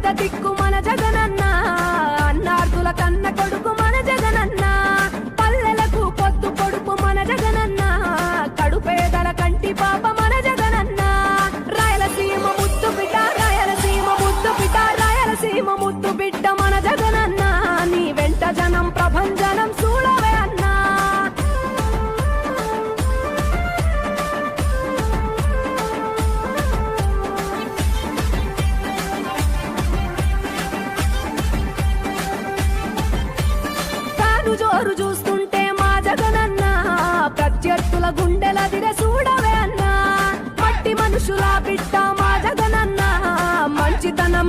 పెద్ద దిక్కు మన జగనన్న, అన్నార్థుల కన్న కొడుకు మన జగనన్న, పల్లెలకు పొద్దు పొడుపు మన జగనన్న, కడుపేదల కంటి పాప మన జగనన్న. రాయలసీమ ముద్దు బిడ్డ, రాయలసీమ ముద్దు బిడ్డ, రాయలసీమ ముద్దు బిడ్డ మన జగనన్న, నీ వెంట జనం ప్రభంజనం చూడవే అన్నా. జోరు చూస్తుంటే మా జగనన్న, ప్రత్యర్థుల గుండెల దిర చూడవే అన్నా. మట్టి మనుషుల బిడ్డ మా జగనన్న, మంచితనం